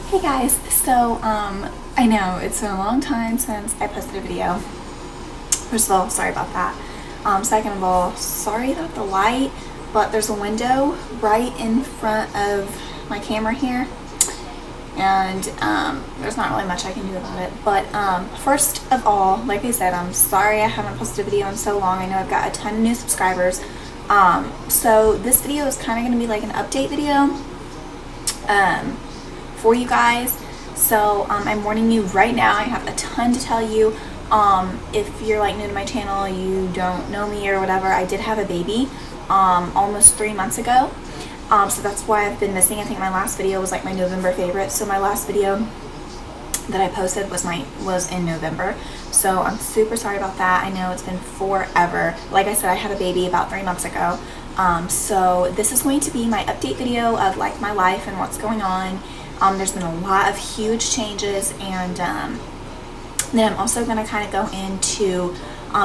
Hey guys, so I know it's been a long time since I posted a video. First of all, sorry about that. Second of all, sorry about the light, but there's a window right in front of my camera here, and there's not really much I can do about it. But first of all, like I said, I'm sorry I haven't posted a video in so long. I know I've got a ton of new subscribers. So this video is kind of going to be like an update video for you guys. So I'm warning you right now, I have a ton to tell you. If you're like new to my channel, you don't know me or whatever, I did have a baby almost 3 months ago. So that's why I've been missing. I think my last video was like my November favorite. So my last video that I posted was in November. So I'm super sorry about that. I know it's been forever. Like I said, I had a baby about 3 months ago. So this is going to be my update video of like my life and what's going on. There's been a lot of huge changes, and then I'm also going to kind of go into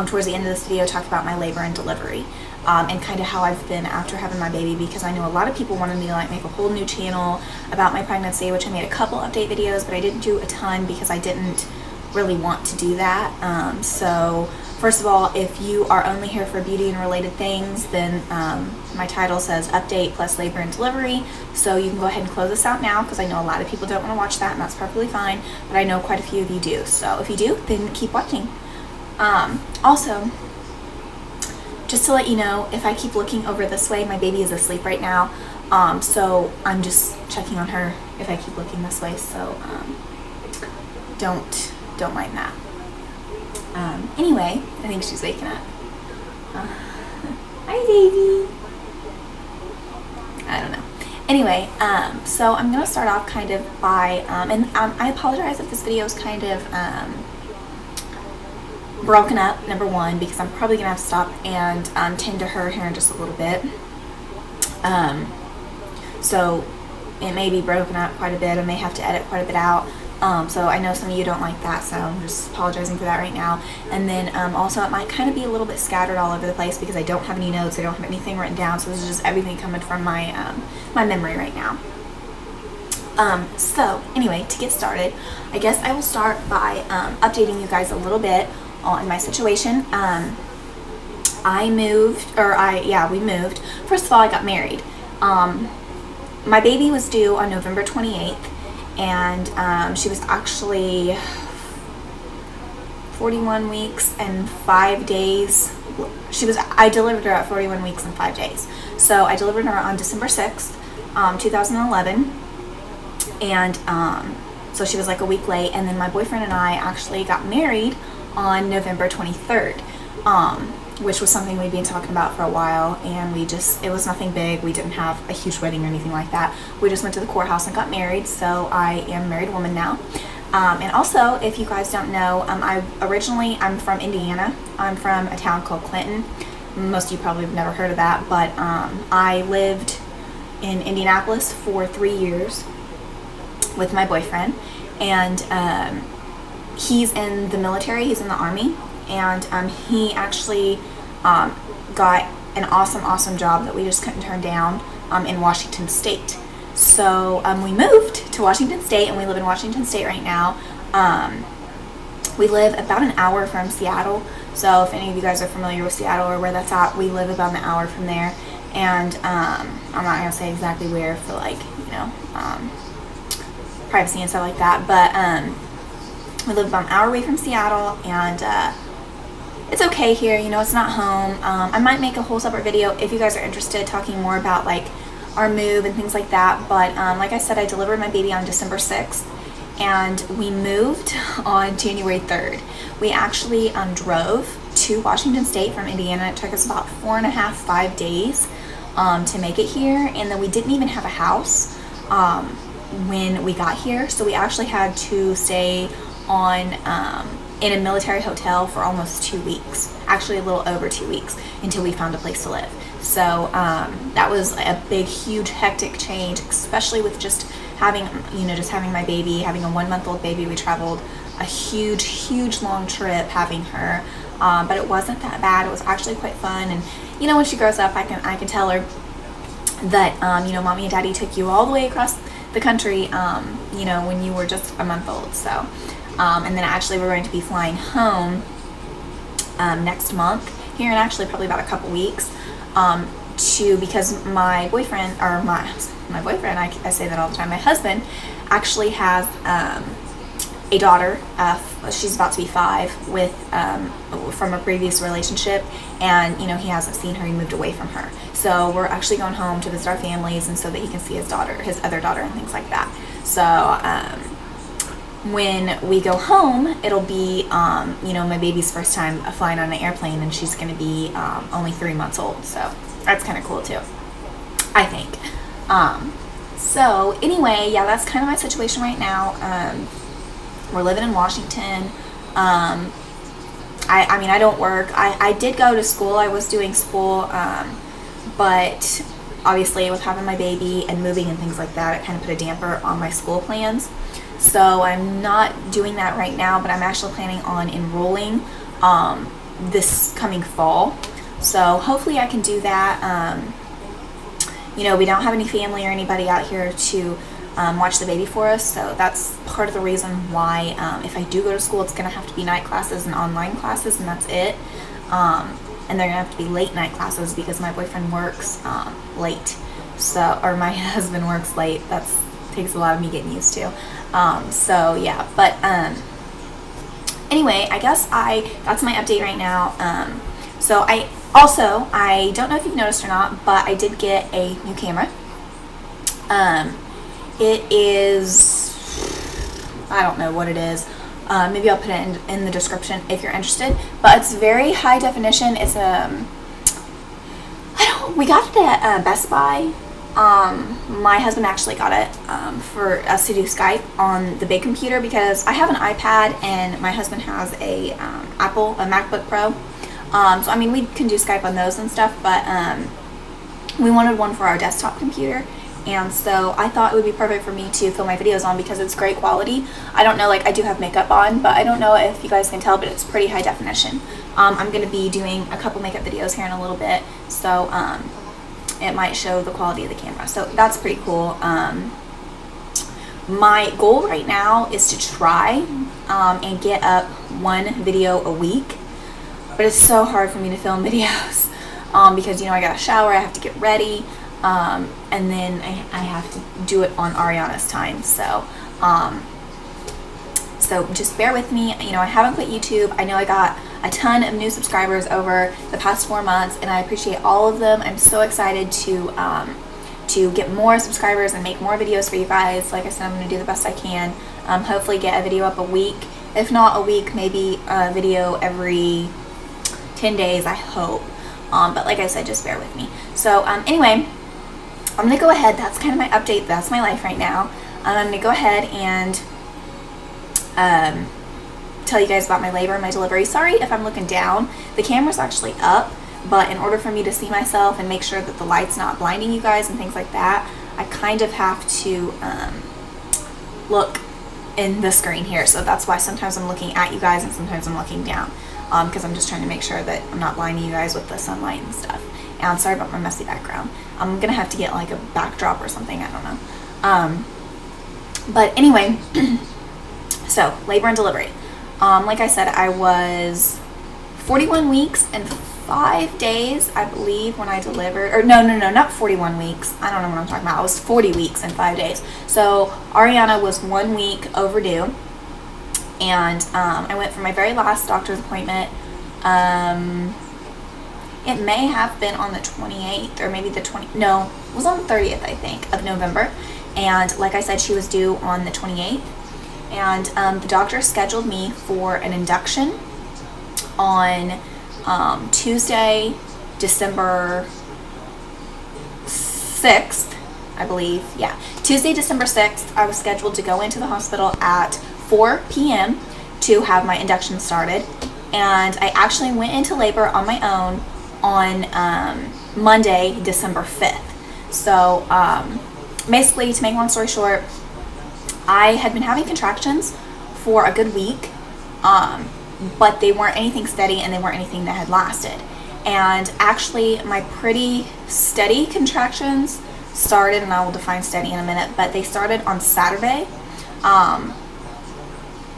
towards the end of this video talk about my labor and delivery, and kind of how I've been after having my baby, because I know a lot of people wanted me to like make a whole new channel about my pregnancy, which I made a couple update videos, but I didn't do a ton because I didn't really want to do that. So first of all, if you are only here for beauty and related things, then my title says update plus labor and delivery. So you can go ahead and close this out now, because I know a lot of people don't want to watch that, and that's perfectly fine, but I know quite a few of you do. So if you do, then keep watching. Also, just to let you know, if I keep looking over this way, my baby is asleep right now. So I'm just checking on her if I keep looking this way. So don't mind that. Anyway, I think she's waking up. Hi, baby. I don't know. Anyway, so I'm gonna start off kind of by, and I apologize if this video is kind of broken up, number one, because I'm probably gonna have to stop and tend to her here in just a little bit. So it may be broken up quite a bit. I may have to edit quite a bit out. So I know some of you don't like that, so I'm just apologizing for that right now. And then also it might kind of be a little bit scattered all over the place because I don't have any notes, I don't have anything written down, so this is just everything coming from my my memory right now. So anyway, to get started, I guess I will start by updating you guys a little bit on my situation. We moved. First of all, I got married. My baby was due on November 28th. And she was actually 41 weeks and 5 days. I delivered her at 41 weeks and 5 days. So I delivered her on December 6th, 2011. And so she was like a week late. And then my boyfriend and I actually got married on November 23rd. Which was something we'd been talking about for a while, and it was nothing big. We didn't have a huge wedding or anything like that. We just went to the courthouse and got married, so I am a married woman now. And also, if you guys don't know, I'm from Indiana. I'm from a town called Clinton. Most of you probably have never heard of that, but I lived in Indianapolis for 3 years with my boyfriend, and he's in the military, he's in the Army. And he actually got an awesome job that we just couldn't turn down in Washington State. So we moved to Washington State, and we live in Washington State right now. We live about an hour from Seattle. So if any of you guys are familiar with Seattle or where that's at, we live about an hour from there. And I'm not going to say exactly where for like, privacy and stuff like that. But we live about an hour away from Seattle, and it's okay here, it's not home. I might make a whole separate video if you guys are interested, talking more about like our move and things like that. But like I said, I delivered my baby on December 6th, and we moved on January 3rd. We actually drove to Washington State from Indiana. It took us about 4.5-5 days to make it here, and then we didn't even have a house when we got here, so we actually had to stay in a military hotel for almost 2 weeks, actually a little over 2 weeks, until we found a place to live. So that was a big, huge, hectic change, especially with just having my baby, having a 1-month-old baby. We traveled a huge long trip having her, but it wasn't that bad. It was actually quite fun. And when she grows up, I can tell her that mommy and daddy took you all the way across the country, you know, when you were just a month old. So, and then actually we're going to be flying home next month here in actually probably about a couple weeks, because my boyfriend, or my boyfriend, I say that all the time, my husband actually has a daughter. She's about to be 5 with from a previous relationship, and you know, he hasn't seen her. He moved away from her, so we're actually going home to visit our families, and so that he can see his other daughter, and things like that. So when we go home, it'll be you know, my baby's first time flying on an airplane, and she's going to be only 3 months old, so that's kind of cool too, I think. So anyway, yeah, that's kind of my situation right now. We're living in Washington. I mean, I don't work. I did go to school. I was doing school, but obviously with having my baby and moving and things like that, it kind of put a damper on my school plans. So I'm not doing that right now, but I'm actually planning on enrolling this coming fall. So hopefully I can do that. You know, we don't have any family or anybody out here to watch the baby for us, so that's part of the reason why if I do go to school, it's going to have to be night classes and online classes, and that's it. And they're going to have to be late night classes because my boyfriend works late, so, or my husband works late. That takes a lot of me getting used to. So yeah, but anyway, I guess that's my update right now. So I don't know if you've noticed or not, but I did get a new camera. It is, I don't know what it is. Maybe I'll put it in the description if you're interested. But it's very high definition. It's we got it at Best Buy. My husband actually got it for us to do Skype on the big computer, because I have an iPad and my husband has a MacBook Pro. So I mean, we can do Skype on those and stuff, but we wanted one for our desktop computer. And so I thought it would be perfect for me to film my videos on, because it's great quality. I don't know, like, I do have makeup on, but I don't know if you guys can tell, but it's pretty high definition. I'm going to be doing a couple makeup videos here in a little bit, so it might show the quality of the camera. So that's pretty cool. My goal right now is to try and get up one video a week, but it's so hard for me to film videos because, you know, I got to shower, I have to get ready. And then I have to do it on Ariana's time. So, so just bear with me. You know, I haven't quit YouTube. I know I got a ton of new subscribers over the past 4 months, and I appreciate all of them. I'm so excited to get more subscribers and make more videos for you guys. Like I said, I'm going to do the best I can. Hopefully get a video up a week. If not a week, maybe a video every 10 days, I hope. But like I said, just bear with me. So, anyway, I'm going to go ahead. That's kind of my update. That's my life right now. I'm going to go ahead and tell you guys about my labor and my delivery. Sorry if I'm looking down. The camera's actually up, but in order for me to see myself and make sure that the light's not blinding you guys and things like that, I kind of have to look in the screen here. So that's why sometimes I'm looking at you guys and sometimes I'm looking down, because I'm just trying to make sure that I'm not blinding you guys with the sunlight and stuff. And sorry about my messy background. I'm gonna have to get like a backdrop or something, I don't know. But anyway, so labor and delivery. Like I said, I was 41 weeks and 5 days, I believe, when I delivered. Or no, not 41 weeks. I don't know what I'm talking about. I was 40 weeks and 5 days. So Ariana was 1 week overdue. And I went for my very last doctor's appointment. It may have been on the 28th or maybe it was on the 30th, I think, of November. And like I said, she was due on the 28th. And the doctor scheduled me for an induction on Tuesday, December 6th, I believe. Yeah, Tuesday, December 6th, I was scheduled to go into the hospital at 4 p.m. to have my induction started. And I actually went into labor on my own on Monday, December 5th. So basically, to make long story short, I had been having contractions for a good week, but they weren't anything steady and they weren't anything that had lasted. And actually, my pretty steady contractions started, and I will define steady in a minute, but they started on Saturday.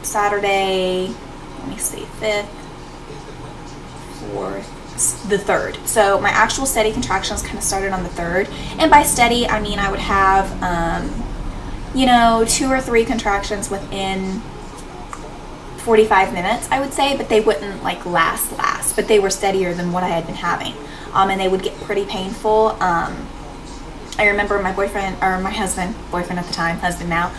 Saturday, let me see, 5th, 4th, the 3rd. So my actual steady contractions kind of started on the 3rd. And by steady, I mean I would have, 2 or 3 contractions within 45 minutes, I would say, but they wouldn't like last, but they were steadier than what I had been having. And they would get pretty painful. I remember my boyfriend, or my husband, boyfriend at the time, husband now,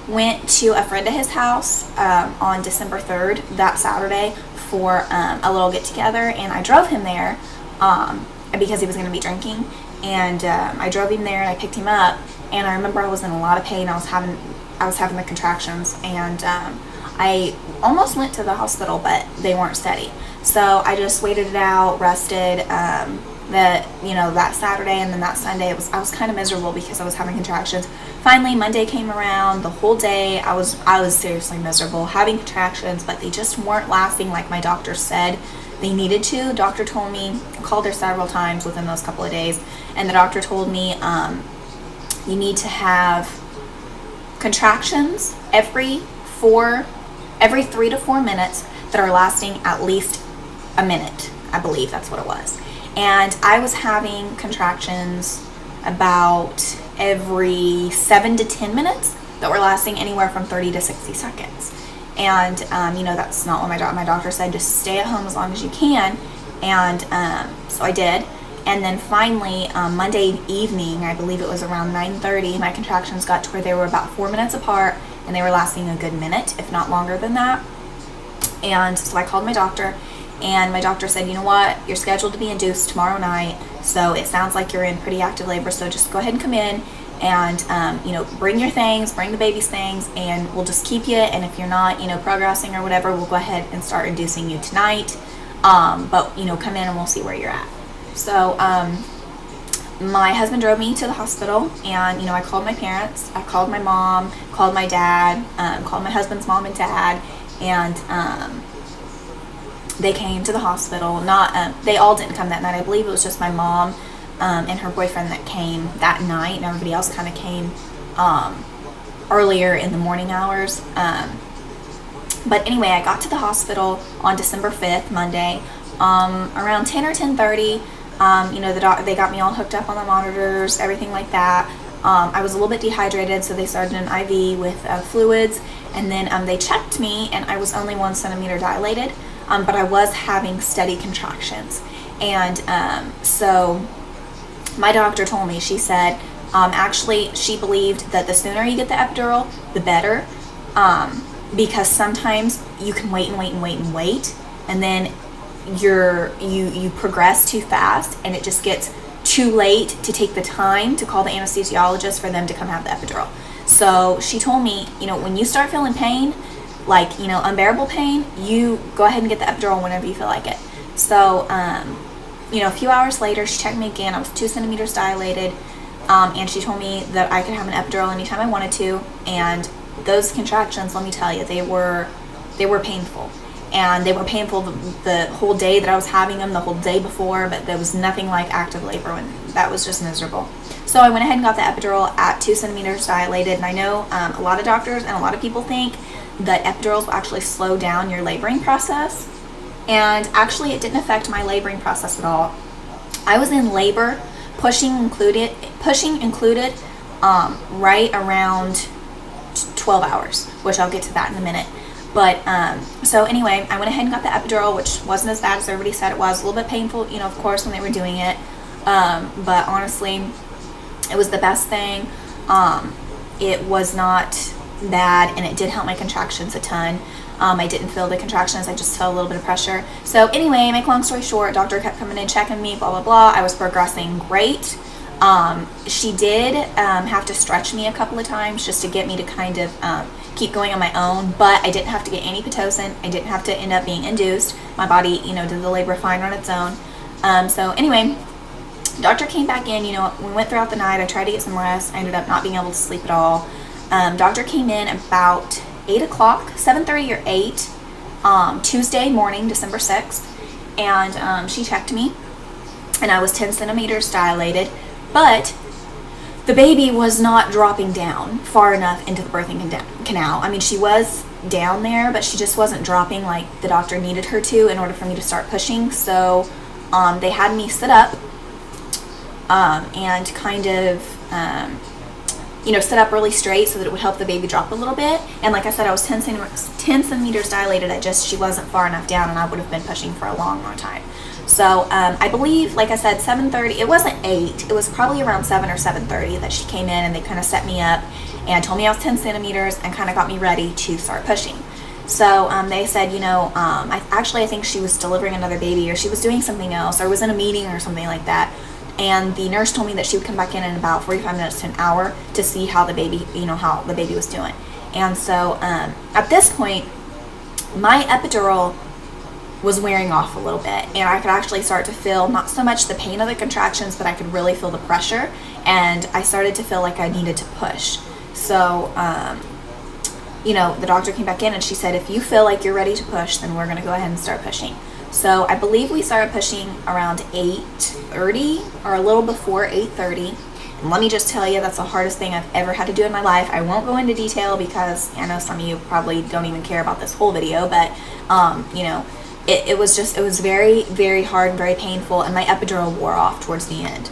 went to a friend of his house on December 3rd, that Saturday, for a little get together, and I drove him there because he was going to be drinking, and I drove him there and I picked him up, and I remember I was in a lot of pain. I was having the contractions, and I almost went to the hospital, but they weren't steady. So I just waited it out, rested. That Saturday, and then that Sunday, I was kind of miserable because I was having contractions. Finally, Monday came around. The whole day, I was seriously miserable, having contractions, but they just weren't lasting like my doctor said they needed to. Doctor told me, I called her several times within those couple of days, and the doctor told me, you need to have contractions every 3 to 4 minutes that are lasting at least a minute. I believe that's what it was. And I was having contractions about every 7 to 10 minutes that were lasting anywhere from 30 to 60 seconds. And, that's not what my doctor said. Just stay at home as long as you can. And so I did. And then finally, Monday evening, I believe it was around 9:30, my contractions got to where they were about 4 minutes apart, and they were lasting a good minute, if not longer than that. And so I called my doctor. And my doctor said, you know what, you're scheduled to be induced tomorrow night, so it sounds like you're in pretty active labor, so just go ahead and come in and, bring your things, bring the baby's things, and we'll just keep you, and if you're not, progressing or whatever, we'll go ahead and start inducing you tonight, but, come in and we'll see where you're at. So, my husband drove me to the hospital, and, I called my parents, I called my mom, called my dad, called my husband's mom and dad, and, they came to the hospital. They all didn't come that night. I believe it was just my mom and her boyfriend that came that night, and everybody else kind of came earlier in the morning hours. But anyway, I got to the hospital on December 5th, Monday, around 10 or 10:30. They got me all hooked up on the monitors, everything like that. I was a little bit dehydrated, so they started an IV with fluids, and then they checked me, and I was only 1 centimeter dilated. But I was having steady contractions. And so my doctor told me, she said, actually, she believed that the sooner you get the epidural, the better, because sometimes you can wait, and then you progress too fast, and it just gets too late to take the time to call the anesthesiologist for them to come have the epidural. So she told me, when you start feeling pain, like, unbearable pain, you go ahead and get the epidural whenever you feel like it. So, a few hours later, she checked me again. I was 2 centimeters dilated, and she told me that I could have an epidural anytime I wanted to. And those contractions, let me tell you, they were painful. And they were painful the whole day that I was having them, the whole day before, but there was nothing like active labor, and that was just miserable. So I went ahead and got the epidural at 2 centimeters dilated, and I know a lot of doctors and a lot of people think that epidurals will actually slow down your laboring process, and actually it didn't affect my laboring process at all. I was in labor, pushing included, right around 12 hours, which I'll get to that in a minute. But so anyway, I went ahead and got the epidural, which wasn't as bad as everybody said it was. A little bit painful, of course, when they were doing it, but honestly, it was the best thing. It was not bad, and it did help my contractions a ton. I didn't feel the contractions, I just felt a little bit of pressure. So anyway, make long story short, doctor kept coming in, checking me, blah, blah, blah. I was progressing great. She did have to stretch me a couple of times just to get me to kind of keep going on my own, but I didn't have to get any Pitocin. I didn't have to end up being induced. My body, did the labor fine on its own. So anyway, doctor came back in, we went throughout the night. I tried to get some rest. I ended up not being able to sleep at all. Doctor came in about 8 o'clock, 7:30 or 8, Tuesday morning, December 6th, and she checked me, and I was 10 centimeters dilated, But the baby was not dropping down far enough into the birthing canal. I mean, she was down there, but she just wasn't dropping like the doctor needed her to in order for me to start pushing. So they had me sit up and kind of sit up really straight so that it would help the baby drop a little bit. And like I said, I was 10 centimeters dilated. She wasn't far enough down, and I would have been pushing for a long time. So I believe, like I said, 7:30. It wasn't 8. It was probably around 7 or 7:30 that she came in, and they kind of set me up and told me I was 10 centimeters and kind of got me ready to start pushing. So they said, I think she was delivering another baby, or she was doing something else, or was in a meeting or something like that. And the nurse told me that she would come back in about 45 minutes to an hour to see how the baby was doing. And so at this point, my epidural was wearing off a little bit, and I could actually start to feel not so much the pain of the contractions, but I could really feel the pressure, and I started to feel like I needed to push. So the doctor came back in and she said, if you feel like you're ready to push, then we're going to go ahead and start pushing. So I believe we started pushing around 8:30 or a little before 8:30. And let me just tell you, that's the hardest thing I've ever had to do in my life. I won't go into detail because I know some of you probably don't even care about this whole video, but it was very, very hard and very painful, and my epidural wore off towards the end.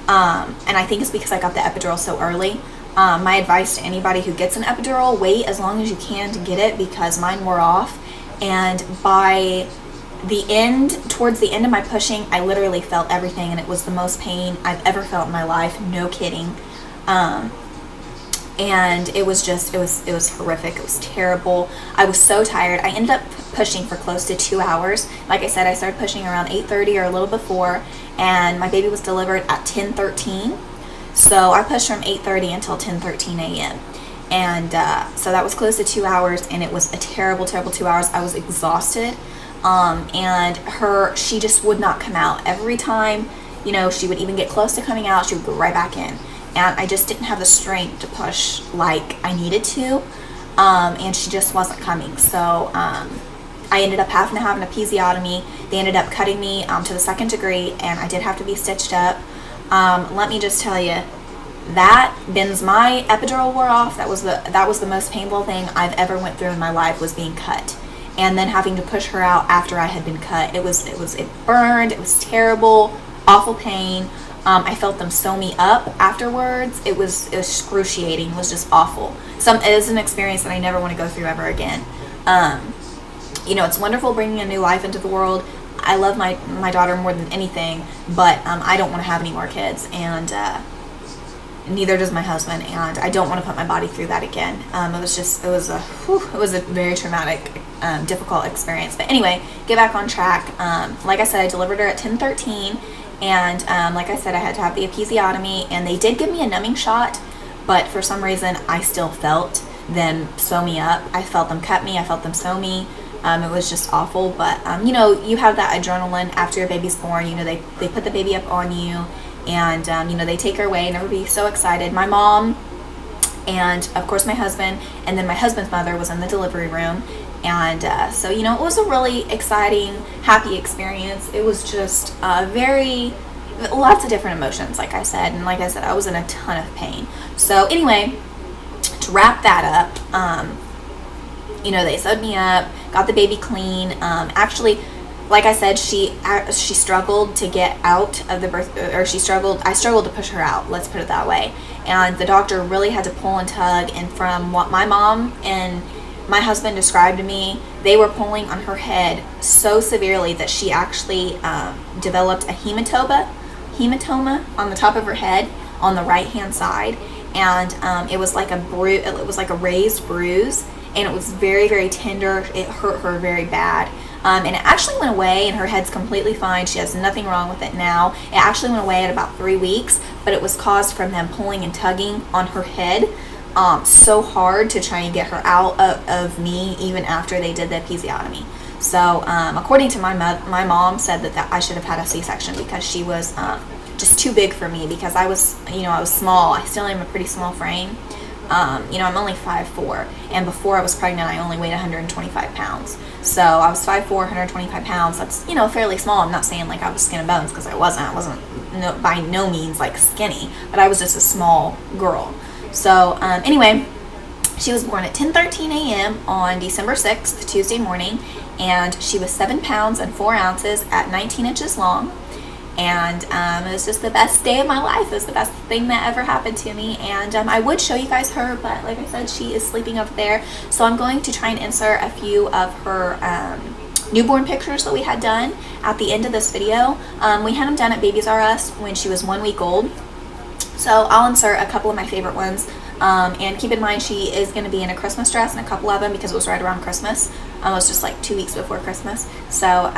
And I think it's because I got the epidural so early. My advice to anybody who gets an epidural, wait as long as you can to get it, because mine wore off. And by towards the end of my pushing, I literally felt everything, and it was the most pain I've ever felt in my life, no kidding. And it was horrific. It was terrible. I was so tired. I ended up pushing for close to 2 hours. Like I said, I started pushing around 8:30 or a little before, and my baby was delivered at 10:13. So I pushed from 8:30 until 10:13 a.m. And so that was close to 2 hours, and it was a terrible, terrible 2 hours. I was exhausted. And she just would not come out. Every time, she would even get close to coming out, she would go right back in. And I just didn't have the strength to push like I needed to. And she just wasn't coming. So I ended up having to have an episiotomy. They ended up cutting me to the 2nd degree, and I did have to be stitched up. Let me just tell you, my epidural wore off. That was the most painful thing I've ever went through in my life, was being cut. And then having to push her out after I had been cut. It burned. It was terrible, awful pain. I felt them sew me up afterwards. It was excruciating. It was just awful. It is an experience that I never want to go through ever again. It's wonderful bringing a new life into the world. I love my daughter more than anything, but I don't want to have any more kids, and neither does my husband, and I don't want to put my body through that again. It was a very traumatic, difficult experience. But anyway, get back on track. Like I said, I delivered her at 10:13, and like I said, I had to have the episiotomy, and they did give me a numbing shot, but for some reason, I still felt them sew me up. I felt them cut me. I felt them sew me. It was just awful, but you have that adrenaline after your baby's born. They put the baby up on you, and they take her away, and everybody's so excited. My mom, and of course my husband, and then my husband's mother was in the delivery room, and so it was a really exciting, happy experience. It was just lots of different emotions, like I said, and like I said, I was in a ton of pain. So anyway, to wrap that up, they sewed me up, got the baby clean. Actually, like I said, she struggled to get out of the birth, or I struggled to push her out, let's put it that way. And the doctor really had to pull and tug, and from what my mom and my husband described to me, they were pulling on her head so severely that she actually developed a hematoma on the top of her head on the right hand side, and it was like a raised bruise, and it was very, very tender. It hurt her very bad. And it actually went away, and her head's completely fine. She has nothing wrong with it now. It actually went away at about 3 weeks, but it was caused from them pulling and tugging on her head so hard to try and get her out of me, even after they did the episiotomy. So according to my mom said that I should have had a C-section, because she was just too big for me, because I was small. I still am a pretty small frame. You know, I'm only 5'4", and before I was pregnant, I only weighed 125 pounds. So I was 5'4", 125 pounds. That's, you know, fairly small. I'm not saying like I was skin and bones, because I wasn't. I wasn't by no means like skinny, but I was just a small girl. So anyway, she was born at 10:13 a.m. on December 6th, Tuesday morning, and she was 7 pounds and 4 ounces at 19 inches long. And it was just the best day of my life. It was the best thing that ever happened to me. And I would show you guys her, but like I said, she is sleeping up there. So I'm going to try and insert a few of her newborn pictures that we had done at the end of this video. We had them done at Babies R Us when she was 1 week old. So I'll insert a couple of my favorite ones. And keep in mind, she is going to be in a Christmas dress in a couple of them, because it was right around Christmas. It was just like 2 weeks before Christmas. So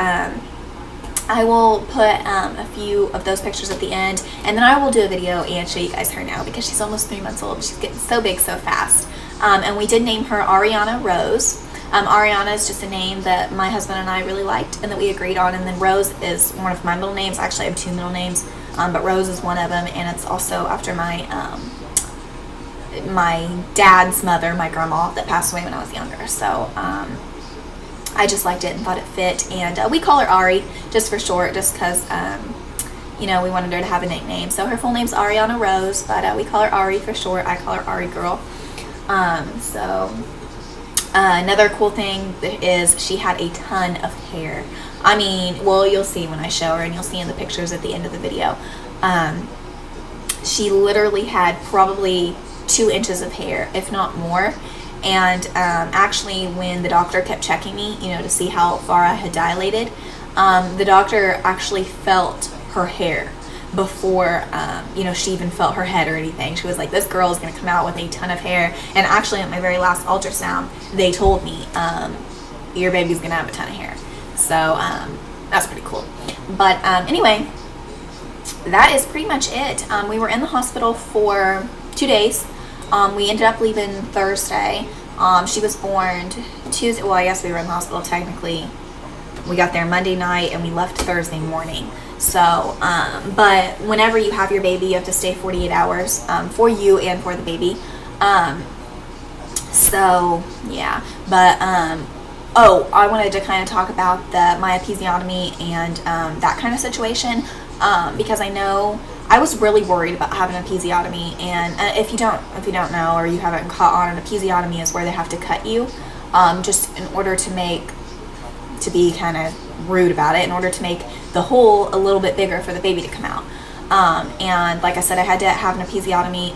I will put a few of those pictures at the end, and then I will do a video and show you guys her now, because she's almost 3 months old. She's getting so big so fast. And we did name her Ariana Rose. Ariana is just a name that my husband and I really liked and that we agreed on, and then Rose is one of my middle names. Actually, I have 2 middle names, but Rose is one of them, and it's also after my my dad's mother, my grandma, that passed away when I was younger. So I just liked it and thought it fit, and we call her Ari just for short, just because you know, we wanted her to have a nickname. So her full name's Ariana Rose, but we call her Ari for short. I call her Ari Girl. Another cool thing is she had a ton of hair. I mean, well, you'll see when I show her, and you'll see in the pictures at the end of the video. She literally had probably 2 inches of hair, if not more. And actually, when the doctor kept checking me, you know, to see how far I had dilated, the doctor actually felt her hair before, you know, she even felt her head or anything. She was like, this girl is going to come out with a ton of hair. And actually, at my very last ultrasound, they told me, your baby's going to have a ton of hair. So that's pretty cool. But anyway, that is pretty much it. We were in the hospital for 2 days. We ended up leaving Thursday. She was born Tuesday. Well, I guess we were in the hospital technically. We got there Monday night and we left Thursday morning. So, but whenever you have your baby, you have to stay 48 hours for you and for the baby. So, yeah. But, oh, I wanted to kind of talk about my episiotomy and that kind of situation, because I know I was really worried about having an episiotomy, and if you don't know, or you haven't caught on, an episiotomy is where they have to cut you, just in order to be kind of rude about it, in order to make the hole a little bit bigger for the baby to come out. And like I said, I had to have an episiotomy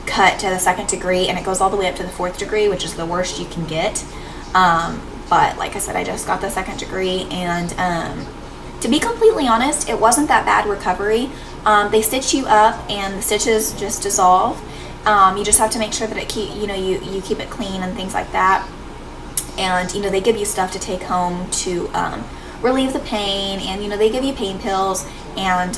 cut to the 2nd degree, and it goes all the way up to the 4th degree, which is the worst you can get. But like I said, I just got the 2nd degree, and to be completely honest, it wasn't that bad recovery. They stitch you up, and the stitches just dissolve. You just have to make sure that you keep it clean and things like that. And you know, they give you stuff to take home to relieve the pain, and you know, they give you pain pills and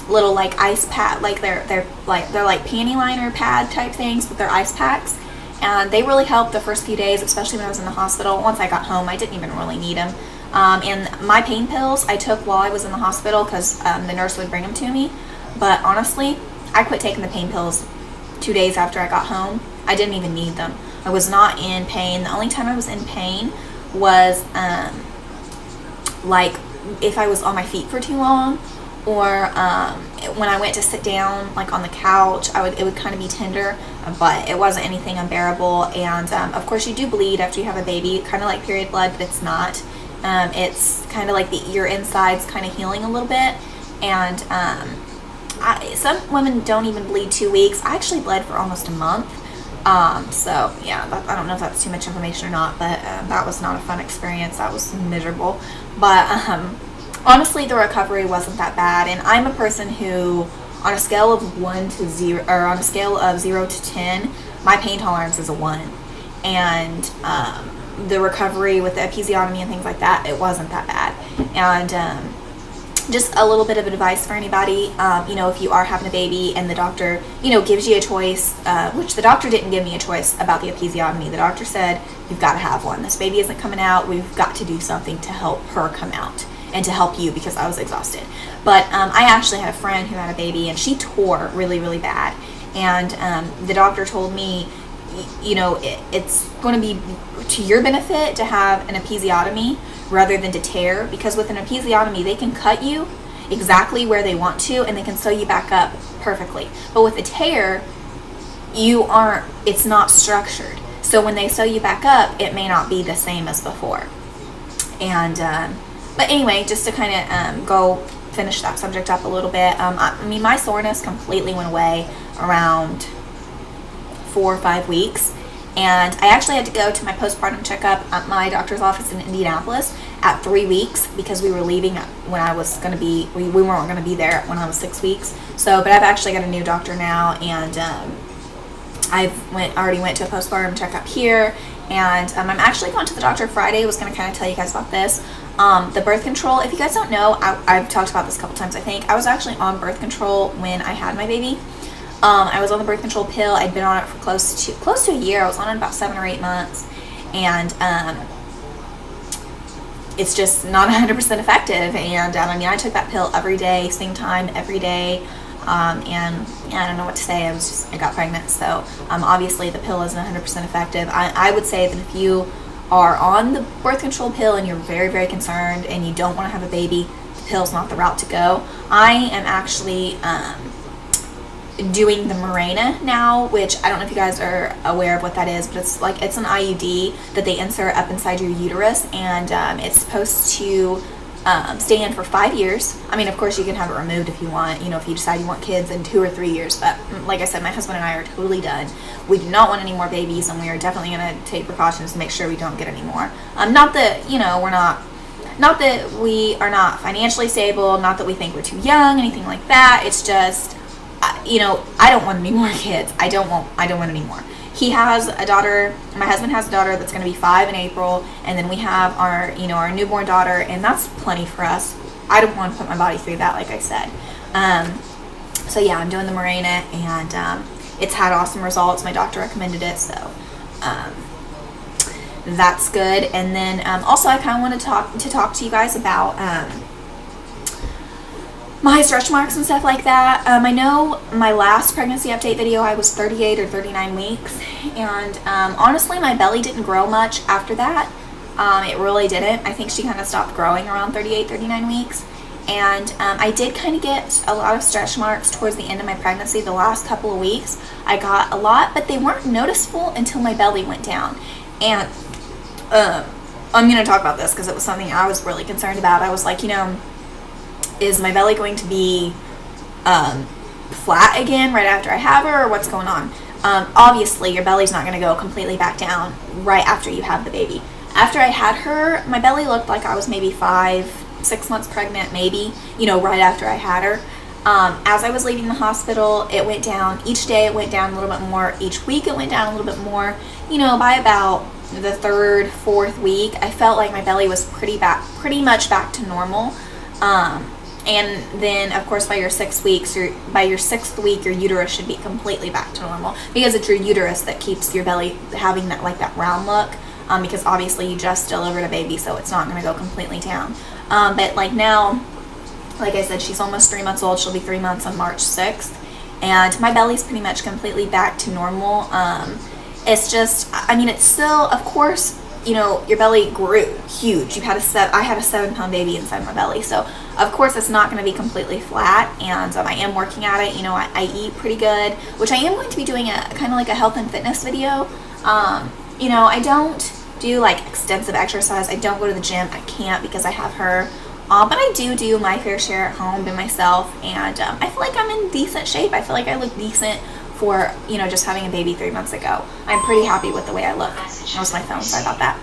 little like ice pack, like they're like panty liner pad type things, but they're ice packs. And they really helped the first few days, especially when I was in the hospital. Once I got home, I didn't even really need them. And my pain pills I took while I was in the hospital, because the nurse would bring them to me. But honestly, I quit taking the pain pills 2 days after I got home. I didn't even need them. I was not in pain. The only time I was in pain was like if I was on my feet for too long, or when I went to sit down like on the couch, it would kind of be tender, but it wasn't anything unbearable. And of course, you do bleed after you have a baby, kind of like period blood, but it's not. It's kind of like your insides kind of healing a little bit. And some women don't even bleed 2 weeks. I actually bled for almost a month. So yeah, I don't know if that's too much information or not, but that was not a fun experience. That was miserable. But honestly, the recovery wasn't that bad. And I'm a person who, on a scale of 1 to 0, or on a scale of 0 to 10, my pain tolerance is a 1. And the recovery with the episiotomy and things like that, it wasn't that bad. And just a little bit of advice for anybody, you know, if you are having a baby and the doctor, you know, gives you a choice, which the doctor didn't give me a choice about the episiotomy. The doctor said, you've got to have one. This baby isn't coming out. We've got to do something to help her come out and to help you, because I was exhausted. But I actually had a friend who had a baby, and she tore really, really bad. And the doctor told me, you know, it's going to be to your benefit to have an episiotomy rather than to tear, because with an episiotomy they can cut you exactly where they want to and they can sew you back up perfectly. But with a tear, it's not structured. So when they sew you back up, it may not be the same as before. And but anyway, just to kind of go finish that subject up a little bit, I mean, my soreness completely went away around 4 or 5 weeks, and I actually had to go to my postpartum checkup at my doctor's office in Indianapolis at 3 weeks, because we were leaving when I was going to be, we weren't going to be there when I was 6 weeks. So, but I've actually got a new doctor now, and already went to a postpartum checkup here, and I'm actually going to the doctor Friday. I was going to kind of tell you guys about this. The birth control, if you guys don't know, I've talked about this a couple times, I think. I was actually on birth control when I had my baby. I was on the birth control pill. I'd been on it for close to a year. I was on it about 7 or 8 months, and it's just not 100% effective. And I mean, I took that pill every day, same time every day, and I don't know what to say. I got pregnant. So obviously the pill isn't 100% effective. I would say that if you are on the birth control pill and you're very, very concerned and you don't want to have a baby, the pill's not the route to go. I am actually doing the Mirena now, which I don't know if you guys are aware of what that is, but it's an IUD that they insert up inside your uterus, and it's supposed to stay in for 5 years. I mean, of course you can have it removed if you want, you know, if you decide you want kids in 2 or 3 years, but like I said, my husband and I are totally done. We do not want any more babies, and we are definitely going to take precautions to make sure we don't get any more. Not that, you know, not that we are not financially stable, not that we think we're too young, anything like that. It's just, you know, I don't want any more kids. I don't want any more. He has a daughter, my husband has a daughter that's going to be 5 in April, and then we have our, you know, our newborn daughter, and that's plenty for us. I don't want to put my body through that, like I said. So yeah, I'm doing the Mirena, and it's had awesome results. My doctor recommended it, so that's good. And then also I kind of want to talk to you guys about my stretch marks and stuff like that. I know my last pregnancy update video, I was 38 or 39 weeks, and honestly, my belly didn't grow much after that. It really didn't. I think she kind of stopped growing around 38, 39 weeks, and I did kind of get a lot of stretch marks towards the end of my pregnancy. The last couple of weeks, I got a lot, but they weren't noticeable until my belly went down. And I'm going to talk about this because it was something I was really concerned about. I was like, you know, is my belly going to be flat again right after I have her, or what's going on? Obviously, your belly's not going to go completely back down right after you have the baby. After I had her, my belly looked like I was maybe 5-6 months pregnant, maybe, you know, right after I had her. As I was leaving the hospital, it went down. Each day it went down a little bit more. Each week it went down a little bit more. You know, by about the 3rd, 4th week, I felt like my belly was pretty much back to normal. And then, of course, by your 6 weeks, by your 6th week, your uterus should be completely back to normal, because it's your uterus that keeps your belly having that round look. Because obviously you just delivered a baby, so it's not going to go completely down. But like now, like I said, she's almost 3 months old. She'll be 3 months on March 6th, and my belly's pretty much completely back to normal. It's just, I mean, it's still, of course, you know, your belly grew huge. I had a 7-pound baby inside my belly, so of course it's not going to be completely flat, and I am working at it. You know, I eat pretty good, which I am going to be doing a kind of like a health and fitness video. You know, I don't do like extensive exercise. I don't go to the gym. I can't because I have her. But I do my fair share at home by myself, and I feel like I'm in decent shape. I feel like I look decent for, you know, just having a baby 3 months ago. I'm pretty happy with the way I look. That was my phone, sorry about that.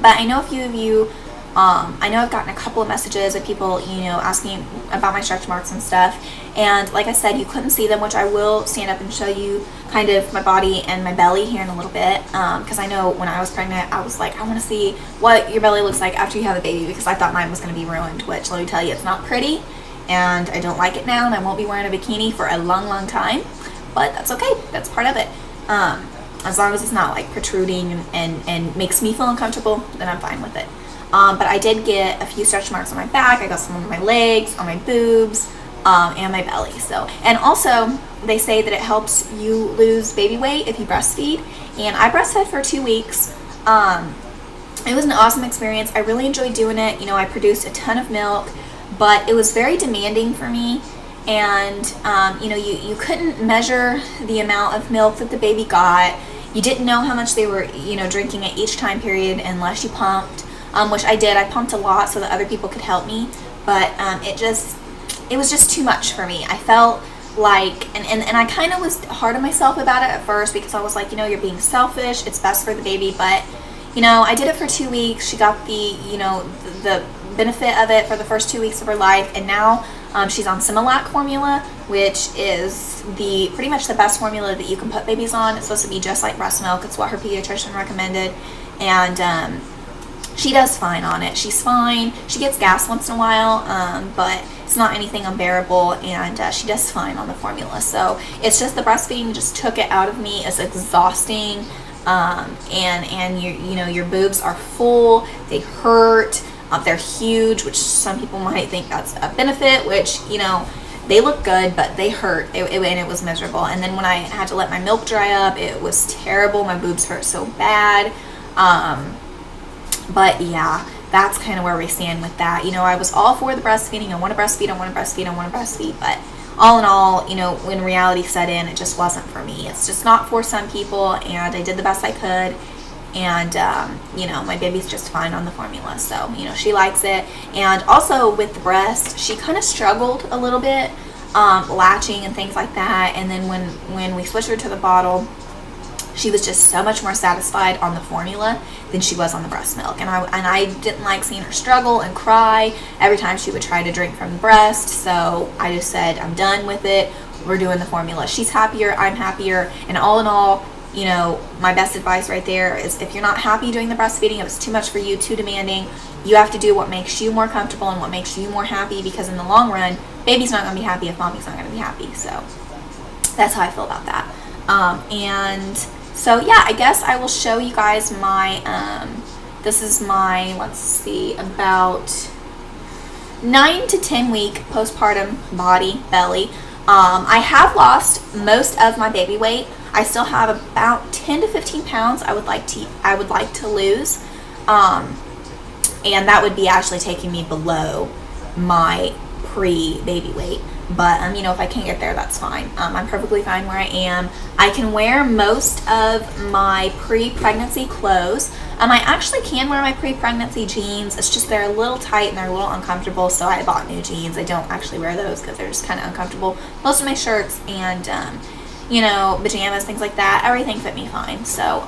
But I know a few of you, I know I've gotten a couple of messages of people, you know, asking about my stretch marks and stuff. And like I said, you couldn't see them, which I will stand up and show you kind of my body and my belly here in a little bit. Because I know when I was pregnant, I was like, I want to see what your belly looks like after you have a baby, because I thought mine was going to be ruined, which let me tell you, it's not pretty. And I don't like it now, and I won't be wearing a bikini for a long, long time. But that's okay. That's part of it. As long as it's not like protruding and makes me feel uncomfortable, then I'm fine with it. But I did get a few stretch marks on my back. I got some on my legs, on my boobs, and my belly. So, and also they say that it helps you lose baby weight if you breastfeed, and I breastfed for 2 weeks. It was an awesome experience. I really enjoyed doing it. You know, I produced a ton of milk, but it was very demanding for me. And, you know, you couldn't measure the amount of milk that the baby got. You didn't know how much they were, you know, drinking at each time period unless you pumped, which I did. I pumped a lot so that other people could help me. But it was just too much for me. I felt like, and I kind of was hard on myself about it at first, because I was like, you know, you're being selfish. It's best for the baby. But, you know, I did it for 2 weeks. She got the, you know, the benefit of it for the first 2 weeks of her life. And now she's on Similac formula, which is pretty much the best formula that you can put babies on. It's supposed to be just like breast milk. It's what her pediatrician recommended. And she does fine on it. She's fine. She gets gas once in a while, but it's not anything unbearable, and she does fine on the formula. So it's just the breastfeeding just took it out of me. It's exhausting, and you know, your boobs are full. They hurt. They're huge, which some people might think that's a benefit, which, you know, they look good, but they hurt, and it was miserable. And then when I had to let my milk dry up, it was terrible. My boobs hurt so bad. But yeah, that's kind of where we stand with that. You know, I was all for the breastfeeding. I want to breastfeed, I want to breastfeed, I want to breastfeed. But all in all, you know, when reality set in, it just wasn't for me. It's just not for some people, and I did the best I could. And, you know, my baby's just fine on the formula. So, you know, she likes it. And also with the breast, she kind of struggled a little bit, latching and things like that. And then when we switched her to the bottle, she was just so much more satisfied on the formula than she was on the breast milk. And I didn't like seeing her struggle and cry every time she would try to drink from the breast. So I just said, I'm done with it. We're doing the formula. She's happier, I'm happier. And all in all, you know, my best advice right there is, if you're not happy doing the breastfeeding, if it's too much for you, too demanding, you have to do what makes you more comfortable and what makes you more happy, because in the long run, baby's not going to be happy if mommy's not going to be happy. So that's how I feel about that. And so yeah, I guess I will show you guys my, this is my, let's see, about 9 to 10 week postpartum body, belly. I have lost most of my baby weight. I still have about 10 to 15 pounds I would like to lose, and that would be actually taking me below my pre-baby weight. But you know, if I can't get there, that's fine. I'm perfectly fine where I am. I can wear most of my pre-pregnancy clothes. I actually can wear my pre-pregnancy jeans. It's just they're a little tight and they're a little uncomfortable, so I bought new jeans. I don't actually wear those because they're just kind of uncomfortable. Most of my shirts and you know, pajamas, things like that, everything fit me fine. So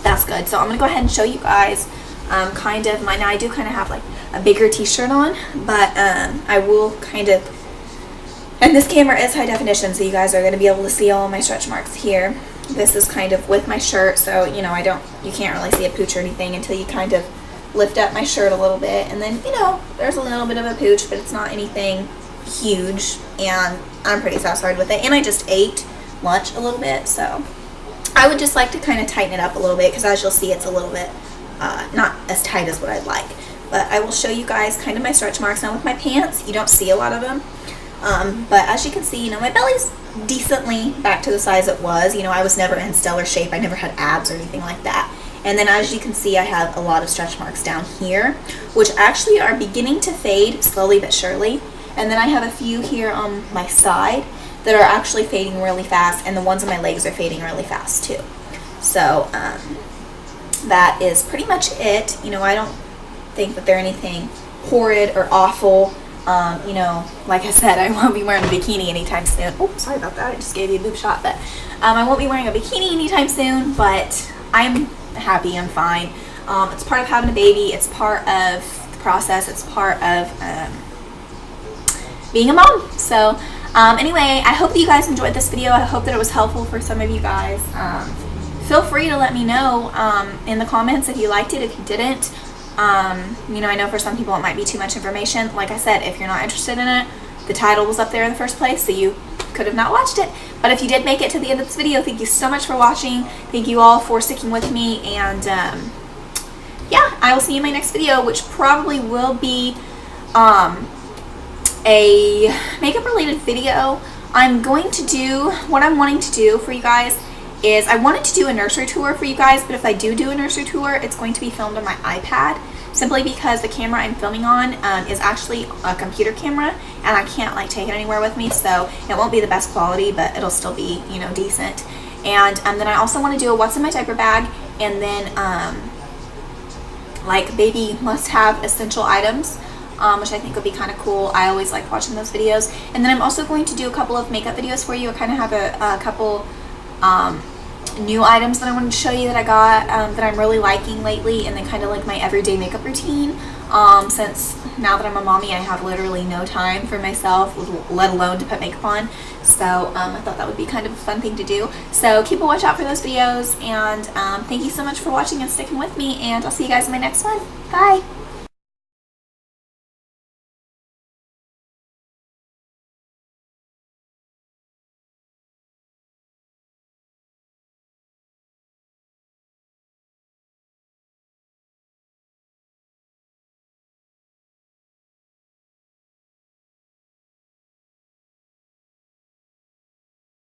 that's good. So I'm gonna go ahead and show you guys kind of now I do kind of have like a bigger t-shirt on, but I will kind of, and this camera is high definition, so you guys are going to be able to see all of my stretch marks here. This is kind of with my shirt, so you know, you can't really see a pooch or anything until you kind of lift up my shirt a little bit, and then, you know, there's a little bit of a pooch, but it's not anything huge, and I'm pretty satisfied with it. And I just ate lunch a little bit, so I would just like to kind of tighten it up a little bit, because as you'll see, it's a little bit not as tight as what I'd like. But I will show you guys kind of my stretch marks. Now with my pants, you don't see a lot of them, but as you can see, you know, my belly's decently back to the size it was. You know, I was never in stellar shape. I never had abs or anything like that. And then as you can see, I have a lot of stretch marks down here, which actually are beginning to fade slowly but surely. And then I have a few here on my side that are actually fading really fast, and the ones on my legs are fading really fast too. So that is pretty much it. You know, I don't think that they're anything horrid or awful. You know, like I said, I won't be wearing a bikini anytime soon. Oh, sorry about that. I just gave you a boob shot. But I won't be wearing a bikini anytime soon, but I'm happy. I'm fine. It's part of having a baby. It's part of the process. It's part of being a mom. So anyway, I hope that you guys enjoyed this video. I hope that it was helpful for some of you guys. Feel free to let me know in the comments if you liked it, if you didn't. You know, I know for some people it might be too much information. Like I said, if you're not interested in it, the title was up there in the first place, so you could have not watched it. But if you did make it to the end of this video, thank you so much for watching. Thank you all for sticking with me, and yeah, I will see you in my next video, which probably will be a makeup related video. What I'm wanting to do for you guys is I wanted to do a nursery tour for you guys, but if I do a nursery tour, it's going to be filmed on my iPad, simply because the camera I'm filming on is actually a computer camera, and I can't like take it anywhere with me, so it won't be the best quality, but it'll still be, you know, decent. And then I also want to do a what's in my diaper bag, and then like baby must-have essential items, which I think would be kind of cool. I always like watching those videos. And then I'm also going to do a couple of makeup videos for you. I kind of have a couple new items that I wanted to show you that I got that I'm really liking lately, and then kind of like my everyday makeup routine, since now that I'm a mommy, I have literally no time for myself, let alone to put makeup on. So I thought that would be kind of a fun thing to do. So keep a watch out for those videos, and thank you so much for watching and sticking with me, and I'll see you guys in my next one. Bye!